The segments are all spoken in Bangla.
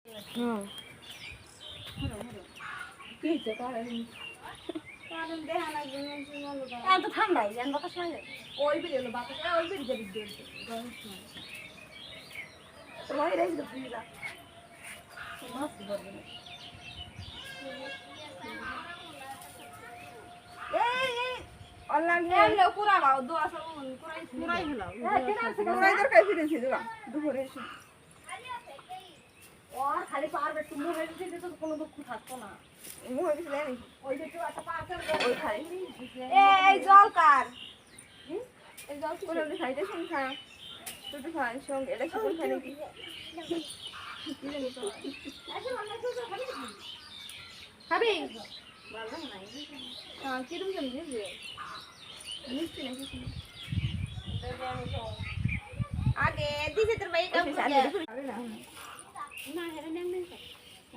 হুম ঠান্ডাই বাতাস লাগে ওই বেরিয়ে বাতাস ওই বেরিয়ে তোমার খালি পারবে তুমি কোনো দুঃখ থাকতো না জল কার এই জল খাইতে সংখ্যা দুটো খাওয়ার সঙ্গে এটা সকল খাই নাকি খাবি কিরম কেন বুঝবে মিষ্টি নাকি আগে দিছে তোর ভাই কাম না হেরে নেন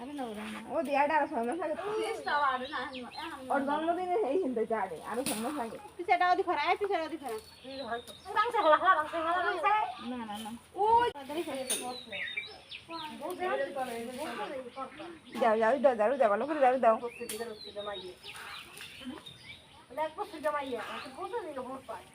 আরে না ওরা ও দিয়াটা আর সময় লাগে ওর জন্মদিনে এই হিন্দে যাবে আর সময় লাগে পিছাটা ওদি ফরা আই পিছাটা ওদি ফরা রাংসে হলা রাংসে না না না ওই তাড়াতাড়ি ফেলে যাও যাও দাও দাও দাও ভালো করে দাও দাও লাগ বসে জমাইয়া বসে দিল ভোট পায়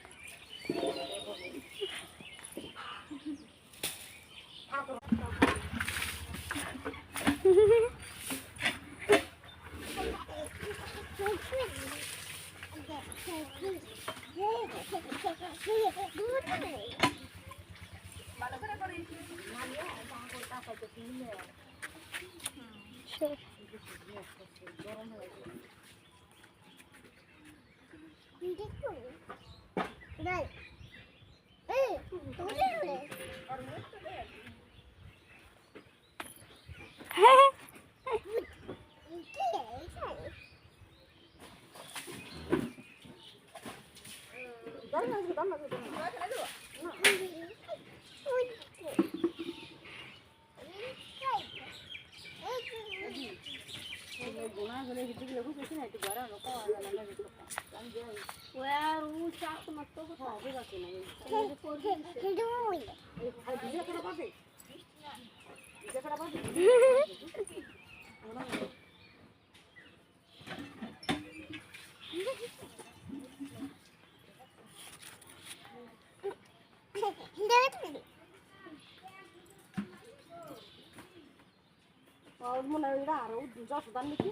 মনে হয় আরো যশোদার নাকি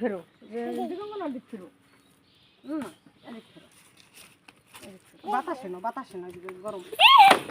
ফেরো ফেরো বাতাসে না গরম